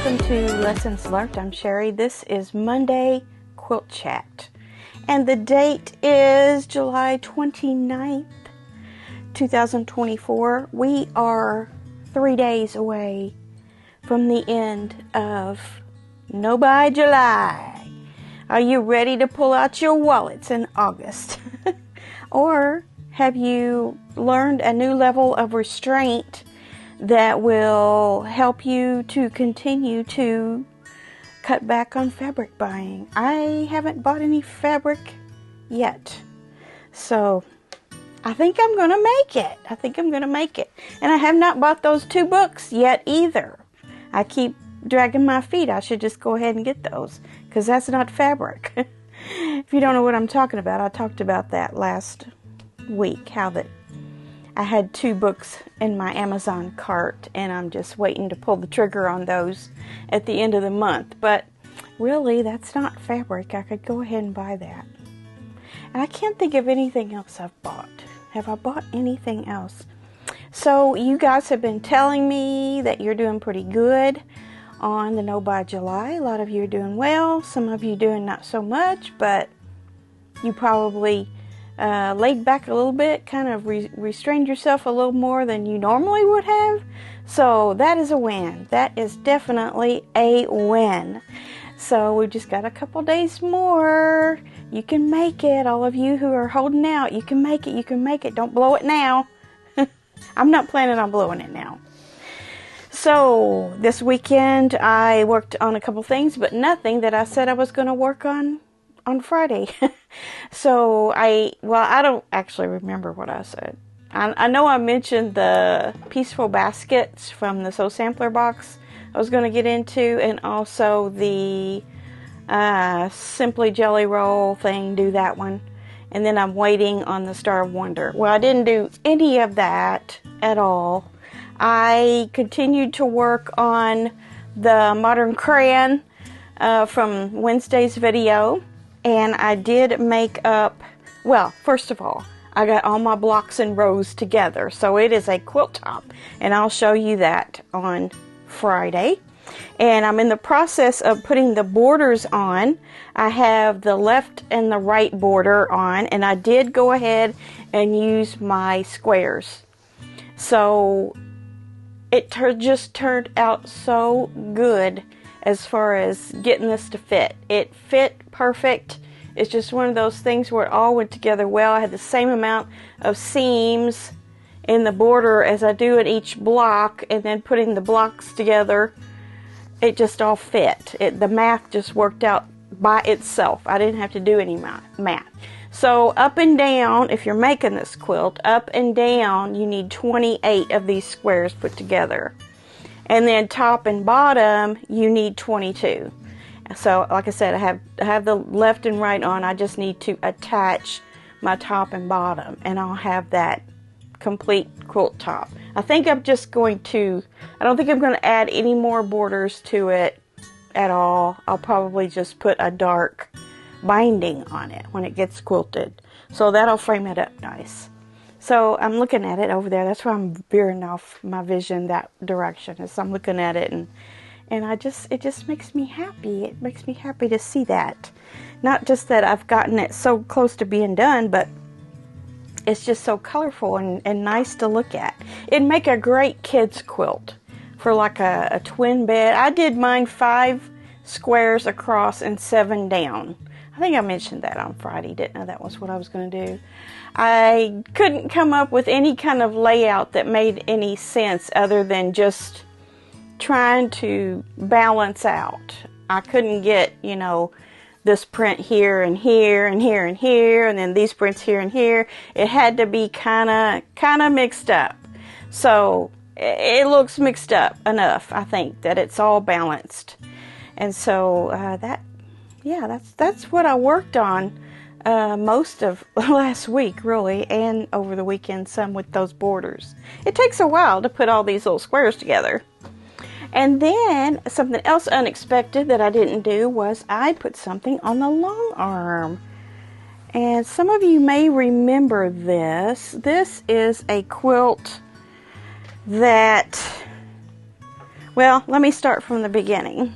welcome to Lessons Learnt. I'm Sherry. This is Monday Quilt Chat. And the date is July 29th, 2024. We are 3 days away from the end of No Buy July. Are you ready to pull out your wallets in August? Or have you learned a new level of restraint that will help you to continue to cut back on fabric buying? I haven't bought any fabric yet, so I think I'm going to make it. And I have not bought those 2 books yet either. I keep dragging my feet. I should just go ahead and get those, because that's not fabric. If you don't know what I'm talking about, I talked about that last week, how that I had 2 books in my Amazon cart, and I'm just waiting to pull the trigger on those at the end of the month. But really, that's not fabric. I could go ahead and buy that. And I can't think of anything else I've bought. Have I bought anything else? So you guys have been telling me that you're doing pretty good on the No Buy July. A lot of you are doing well. Some of you doing not so much, but you probably laid back a little bit, kind of restrained yourself a little more than you normally would have. So that is a win. That is definitely a win. So we've just got a couple days more. You can make it. All of you who are holding out, you can make it. You can make it. Don't blow it now. I'm not planning on blowing it now. So this weekend I worked on a couple things, but nothing that I said I was going to work on Friday. So I don't actually remember what I said. I know I mentioned the Peaceful Baskets from the Sew Sampler box I was going to get into, and also the Simply Jelly Roll thing, do that one. And then I'm waiting on the Star of Wonder. Well, I didn't do any of that at all. I continued to work on the Modern Crayon from Wednesday's video. And I did make up, well, first of all, I got all my blocks and rows together. So it is a quilt top. And I'll show you that on Friday. And I'm in the process of putting the borders on. I have the left and the right border on. And I did go ahead and use my squares. So it just turned out so good as far as getting this to fit. It fit perfect. It's just one of those things where it all went together well. I had the same amount of seams in the border as I do at each block, and then putting the blocks together, it just all fit. The math just worked out by itself. I didn't have to do any math. So up and down, if you're making this quilt, up and down, you need 28 of these squares put together. And then top and bottom, you need 22. So, like I said, I have the left and right on. I just need to attach my top and bottom, and I'll have that complete quilt top. I think I'm just going to, I don't think I'm going to add any more borders to it at all. I'll probably just put a dark binding on it when it gets quilted. So that'll frame it up nice. So I'm looking at it over there. That's why I'm veering off my vision that direction, as I'm looking at it, and it just makes me happy. It makes me happy to see that. Not just that I've gotten it so close to being done, but it's just so colorful and nice to look at. It'd make a great kid's quilt for like a twin bed. I did mine 5 squares across and 7 down. I think I mentioned that on Friday, didn't I? That was what I was going to do. I couldn't come up with any kind of layout that made any sense other than just trying to balance out. I couldn't get, this print here and here and here and here, and then these prints here and here. It had to be kind of mixed up. So it looks mixed up enough, I think, that it's all balanced. And so that's what I worked on most of last week, really, and over the weekend some with those borders. It takes a while to put all these little squares together. And then something else unexpected that I didn't do was I put something on the long arm. And some of you may remember this. This is a quilt that Well, let me start from the beginning.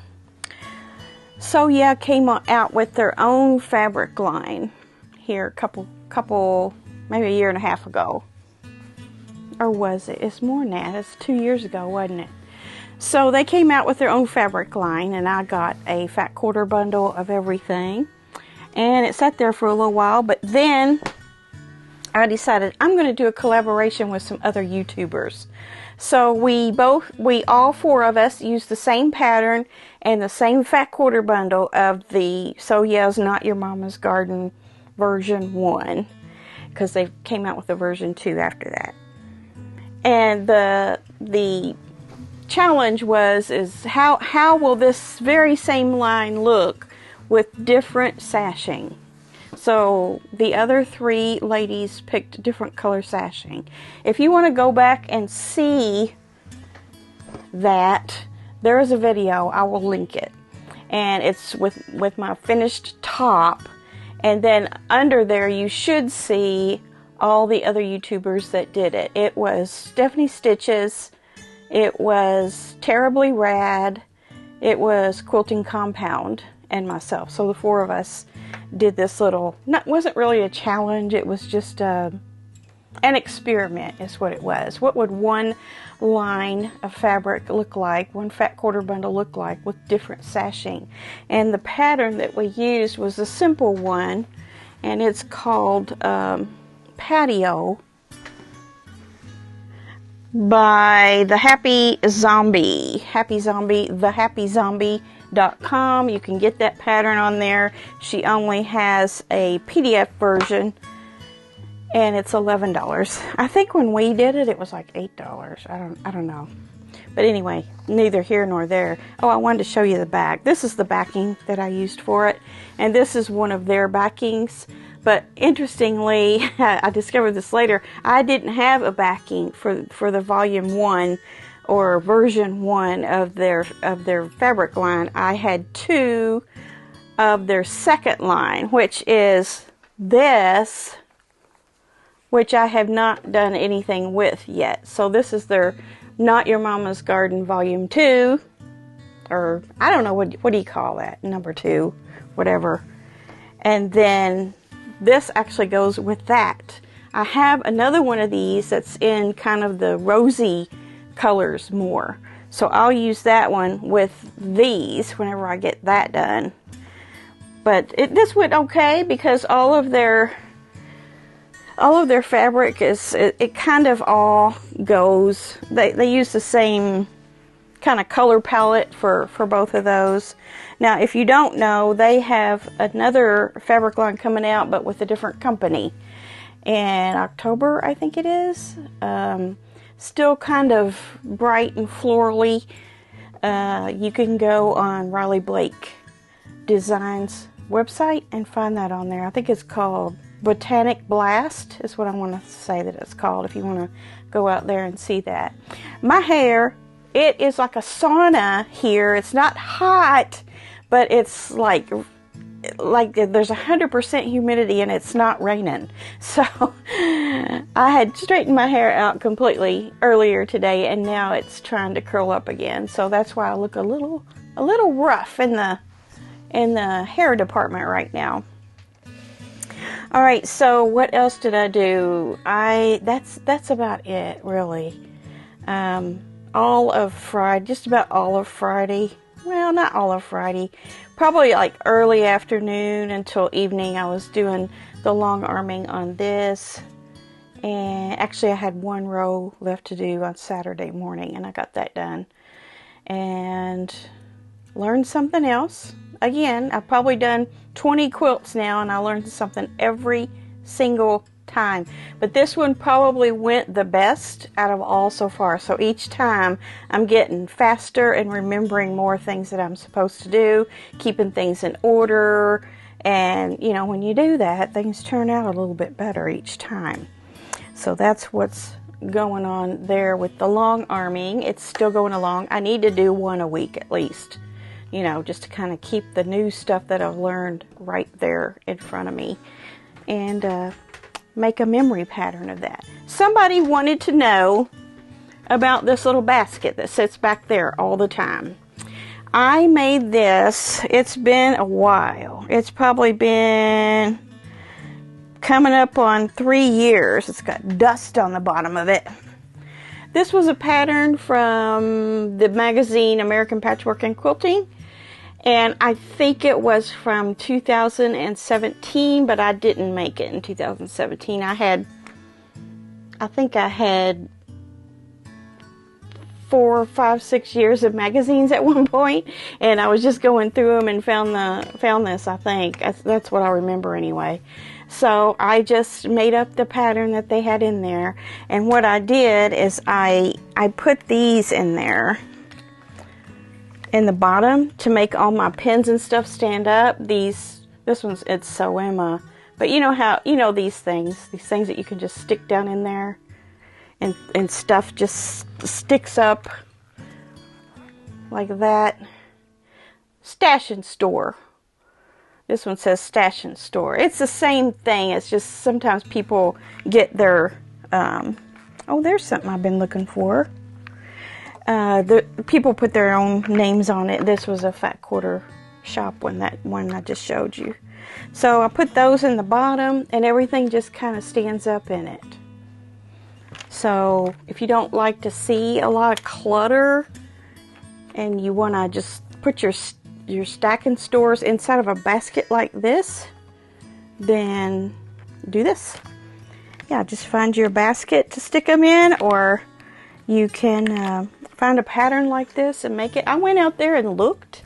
So yeah, came out with their own fabric line here a couple, maybe a year and a half ago. Or was it? It's more than that. It's 2 years ago, wasn't it? So they came out with their own fabric line, and I got a fat quarter bundle of everything. And it sat there for a little while, but then I decided I'm going to do a collaboration with some other YouTubers. So we all four of us used the same pattern and the same fat quarter bundle of the So Yeah's Not Your Mama's Garden version 1, because they came out with a version 2 after that. And the challenge is how will this very same line look with different sashing. So the other 3 ladies picked different color sashing. If you want to go back and see that, there is a video, I will link it. And it's with my finished top. And then under there you should see all the other YouTubers that did it. It was Stephanie Stitches, it was Terribly Rad, it was Quilting Compound, and myself. So the 4 of us did this little, wasn't really a challenge, it was just an experiment is what it was. What would one line of fabric look like, one fat quarter bundle look like with different sashing? And the pattern that we used was a simple one, and it's called Patio by the Happy Zombie, thehappyzombie.com. You can get that pattern on there. She only has a PDF version, and it's $11. I think when we did it, it was like $8. I don't know. But anyway, neither here nor there. Oh, I wanted to show you the back. This is the backing that I used for it, and this is one of their backings. But interestingly, I discovered this later, I didn't have a backing for the volume 1 or version 1 of their fabric line. I had 2 of their second line, which is this, which I have not done anything with yet. So this is their Not Your Mama's Garden volume 2, or I don't know, what do you call that, number 2, whatever. And then this actually goes with that. I have another one of these that's in kind of the rosy colors more. So I'll use that one with these whenever I get that done. But this went okay because all of their fabric it kind of all goes. They use the same kind of color palette for both of those. Now, if you don't know, they have another fabric line coming out, but with a different company in October, I think it is. Still kind of bright and florally. You can go on Riley Blake Designs website and find that on there. I think it's called Botanic Blast is what I want to say that it's called, if you want to go out there and see that. My hair, it is like a sauna here. It's not hot, but it's like there's 100% humidity and it's not raining. So I had straightened my hair out completely earlier today, and now it's trying to curl up again. So that's why I look a little rough in the hair department right now. All right, so what else did I do? That's about it, really. All of Friday, just about all of Friday. Well, not all of Friday. Probably like early afternoon until evening, I was doing the long arming on this. And actually, I had 1 row left to do on Saturday morning, and I got that done. And learned something else. Again, I've probably done 20 quilts now, and I learned something every single time. But this one probably went the best out of all so far. So each time I'm getting faster and remembering more things that I'm supposed to do, keeping things in order. And, you know, when you do that, things turn out a little bit better each time. So that's what's going on there with the long arming. It's still going along. I need to do 1 a week at least, you know, just to kind of keep the new stuff that I've learned right there in front of me, and make a memory pattern of that. Somebody wanted to know about this little basket that sits back there all the time. I made this, it's been a while. It's probably been coming up on 3 years. It's got dust on the bottom of it. This was a pattern from the magazine American Patchwork and Quilting, and I think it was from 2017, but I didn't make it in 2017. I think I had 4, 5, 6 years of magazines at one point, and I was just going through them and found this. I think that's what I remember anyway. So I just made up the pattern that they had in there, and what I did is I put these in there in the bottom to make all my pins and stuff stand up. This one's, it's Sewell, but you know how, these things that you can just stick down in there, and stuff just sticks up like that. Stash and store. This one says stash and store. It's the same thing. It's just sometimes people get their, oh, there's something I've been looking for. The people put their own names on it. This was a fat quarter shop one, that one I just showed you. So I put those in the bottom, and everything just kind of stands up in it. So if you don't like to see a lot of clutter, and you want to just put your stacking stores inside of a basket like this, then do this. Yeah, just find your basket to stick them in, or you can find a pattern like this and make it. I went out there and looked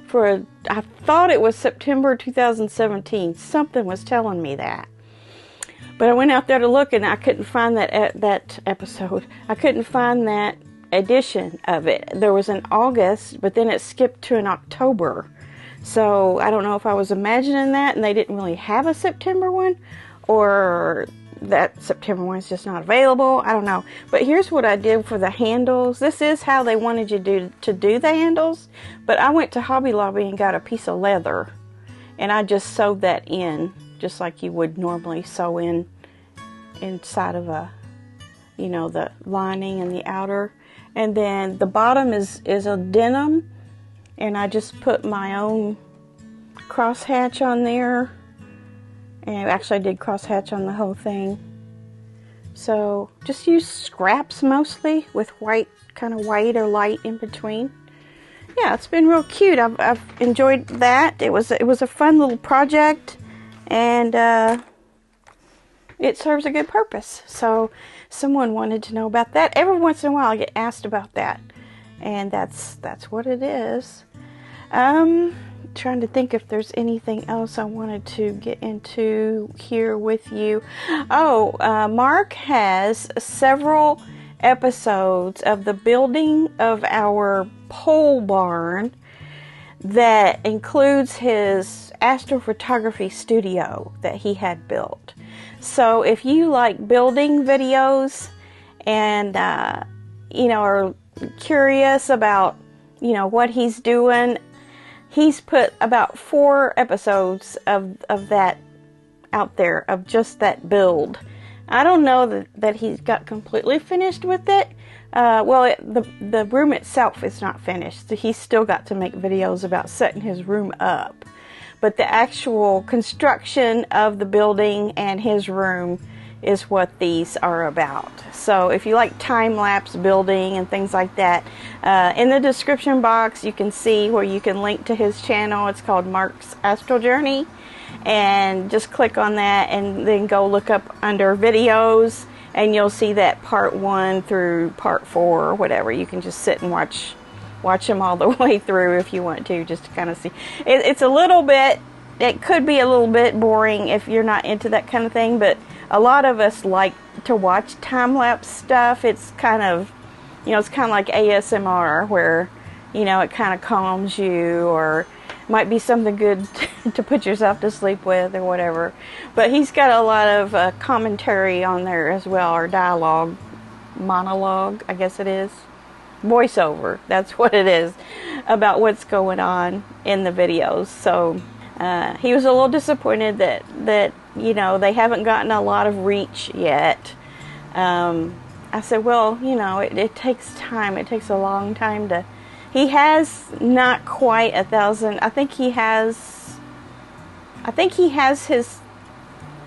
for, I thought it was September 2017. Something was telling me that. But I went out there to look, and I couldn't find that episode. I couldn't find that edition of it. There was an August, but then it skipped to an October. So I don't know if I was imagining that and they didn't really have a September one, or that September one is just not available. I don't know. But here's what I did for the handles. This is how they wanted you to do the handles. But I went to Hobby Lobby and got a piece of leather, and I just sewed that in, just like you would normally sew inside of a, the lining and the outer. And then the bottom is a denim, and I just put my own crosshatch on there. And actually I did crosshatch on the whole thing. So just use scraps mostly, with white, kind of white or light in between. Yeah, it's been real cute. I've enjoyed that. It was a fun little project, and it serves a good purpose. So someone wanted to know about that. Every once in a while I get asked about that, and that's what it is. Trying to think if there's anything else I wanted to get into here with you. Mark has several episodes of the building of our pole barn that includes his astrophotography studio that he had built. So if you like building videos and are curious about what he's doing, he's put about 4 episodes of that out there, of just that build. I don't know that he's got completely finished with it. The room itself is not finished, so he's still got to make videos about setting his room up. But the actual construction of the building and his room is what these are about. So if you like time-lapse building and things like that, in the description box you can see where you can link to his channel. It's called Mark's Astro Journey, and just click on that and then go look up under videos, and you'll see that part 1 through part 4 or whatever. You can just sit and watch them all the way through if you want to, just to kind of see. It's a little bit, it could be a little bit boring if you're not into that kind of thing, but a lot of us like to watch time-lapse stuff. It's kind of, it's kind of like ASMR, where, it kind of calms you, or might be something good to put yourself to sleep with or whatever. But he's got a lot of commentary on there as well, or monologue, I guess it is. Voiceover, that's what it is, about what's going on in the videos. So he was a little disappointed that they haven't gotten a lot of reach yet. I said, well, you know, it takes time. It takes a long time to... He has not quite 1,000. I think he has his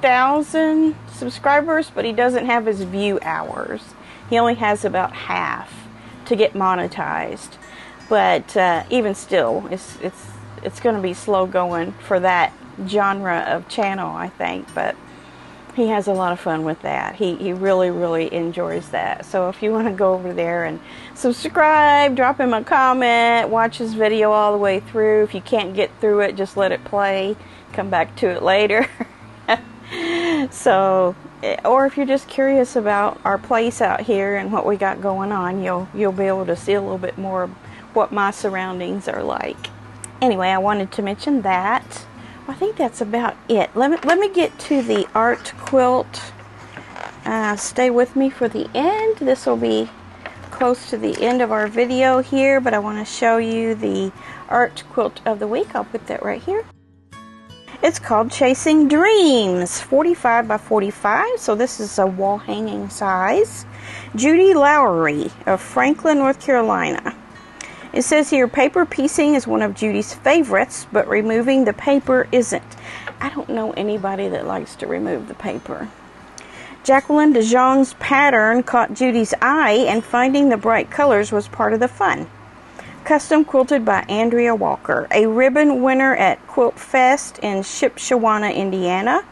1,000 subscribers, but he doesn't have his view hours. He only has about half to get monetized. But even still, it's going to be slow going for that genre of channel, I think. But he has a lot of fun with that. He really, really enjoys that. So if you want to go over there and subscribe, drop him a comment, watch his video all the way through. If you can't get through it, just let it play. Come back to it later. So, or if you're just curious about our place out here and what we got going on, you'll be able to see a little bit more of what my surroundings are like. Anyway, I wanted to mention that. I think that's about it. Let me get to the art quilt. Stay with me for the end. This will be close to the end of our video here, but I want to show you the art quilt of the week. I'll put that right here. It's called Chasing Dreams, 45 by 45, so this is a wall hanging size. Judy Lowery of Franklin, North Carolina. It says here, paper piecing is one of Judy's favorites, but removing the paper isn't. I don't know anybody that likes to remove the paper. Jacqueline DeJong's pattern caught Judy's eye, and finding the bright colors was part of the fun. Custom quilted by Andrea Walker, a ribbon winner at Quilt Fest in Shipshewana, Indiana,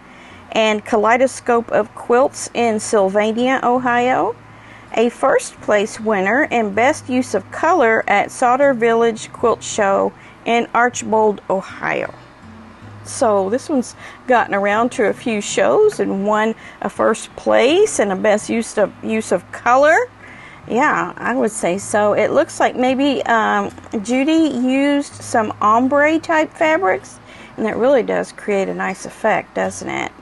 and Kaleidoscope of Quilts in Sylvania, Ohio. A first place winner in Best Use of Color at Sauter Village Quilt Show in Archbold, Ohio. So this one's gotten around to a few shows and won a first place and a Best Use of Color. Yeah, I would say so. It looks like maybe Judy used some ombre type fabrics, and that really does create a nice effect, doesn't it?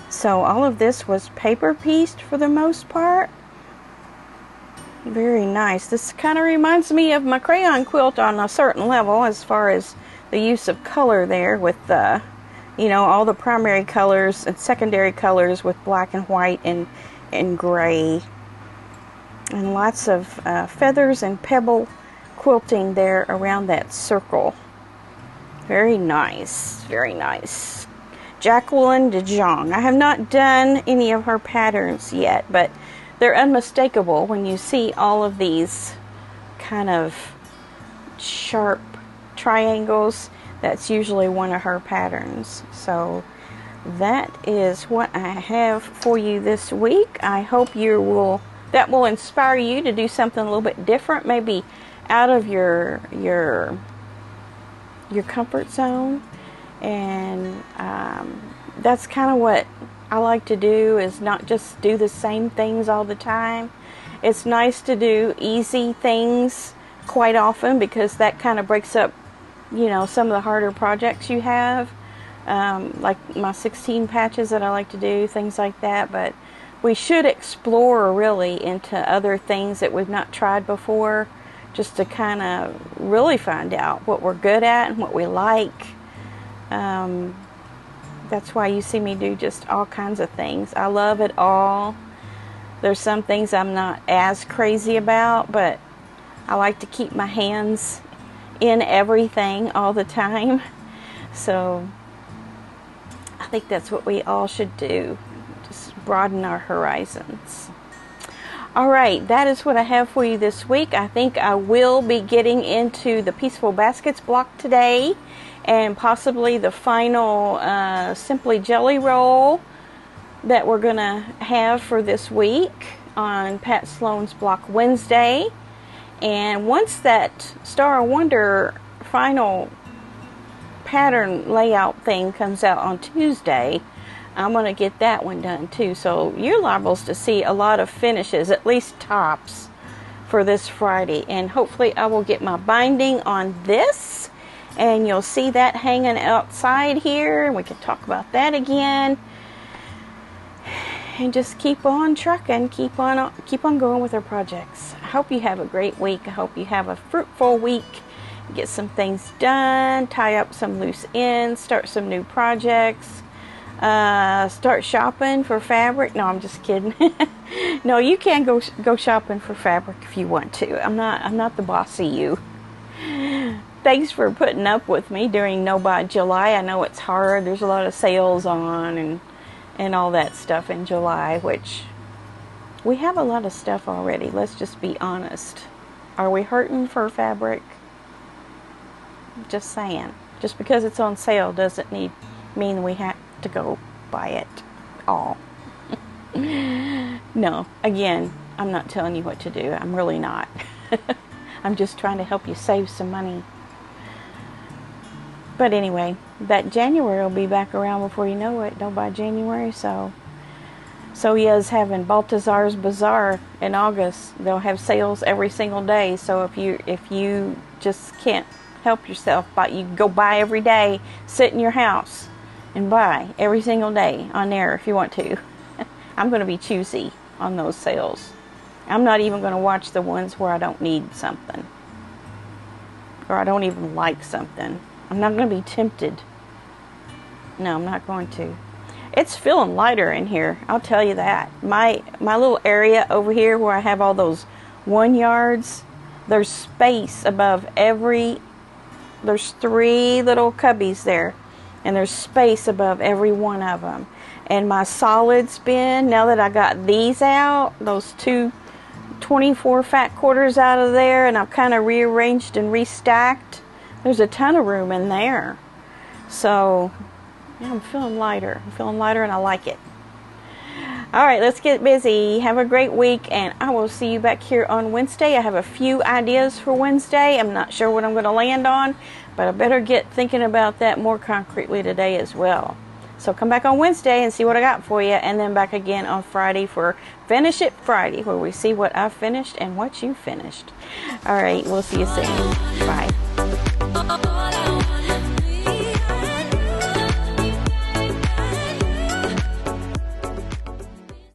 So all of this was paper pieced for the most part. Very nice. This kind of reminds me of my crayon quilt on a certain level as far as the use of color there with you know, all the primary colors and secondary colors with black and white and gray. And lots of feathers and pebble quilting there around that circle. Very nice. Very nice. Jacqueline DeJong. I have not done any of her patterns yet, but they're unmistakable when you see all of these kind of sharp triangles. That's usually one of her patterns. So that is what I have for you this week. I hope that will inspire you to do something a little bit different, maybe out of your comfort zone. And that's kind of what I like to do, is not just do the same things all the time. It's nice to do easy things quite often, because that kind of breaks up, you know, some of the harder projects you have, like my 16 patches that I like to do, things like that. But we should explore really into other things that we've not tried before, just to kind of really find out what we're good at and what we like. That's why you see me do just all kinds of things. I love it all. There's some things I'm not as crazy about, but I like to keep my hands in everything all the time. So I think that's what we all should do. Just broaden our horizons. Alright, that is what I have for you this week. I think I will be getting into the Peaceful Baskets block today, and possibly the final Simply Jelly Roll that we're going to have for this week on Pat Sloan's block Wednesday. And once that Star of Wonder final pattern layout thing comes out on Tuesday, I'm going to get that one done too. So you're liable to see a lot of finishes, at least tops, for this Friday. And hopefully I will get my binding on this, and you'll see that hanging outside here, and we can talk about that again. And just keep on trucking, keep on going with our projects. I hope you have a great week. I hope you have a fruitful week. Get some things done, tie up some loose ends, start some new projects. Start shopping for fabric. No, I'm just kidding. No, you can go shopping for fabric if you want to. I'm not the boss of you. Thanks for putting up with me during No Buy July. I know it's hard. There's a lot of sales on and all that stuff in July, which we have a lot of stuff already. Let's just be honest. Are we hurting for fabric? Just saying. Just because it's on sale doesn't mean we have to go buy it all. No, again, I'm not telling you what to do. I'm really not. I'm just trying to help you save some money. But anyway, that January will be back around before you know it. Don't buy January. So he is having Baltazar's Bazaar in August. They'll have sales every single day. So if you just can't help yourself, but you can go buy every day, sit in your house and buy every single day on there if you want to. I'm going to be choosy on those sales. I'm not even going to watch the ones where I don't need something or I don't even like something. I'm not going to be tempted. No, I'm not going to. It's feeling lighter in here, I'll tell you that. My little area over here where I have all those 1 yards, there's space above there's 3 little cubbies there, and there's space above every one of them. And my solids bin, now that I got these out, those 2 24 fat quarters out of there, and I've kind of rearranged and restacked, there's a ton of room in there. So yeah, I'm feeling lighter. I'm feeling lighter and I like it. Alright, let's get busy. Have a great week, and I will see you back here on Wednesday. I have a few ideas for Wednesday. I'm not sure what I'm going to land on, but I better get thinking about that more concretely today as well. So come back on Wednesday and see what I got for you, and then back again on Friday for Finish It Friday, where we see what I finished and what you finished. Alright, we'll see you soon. Bye.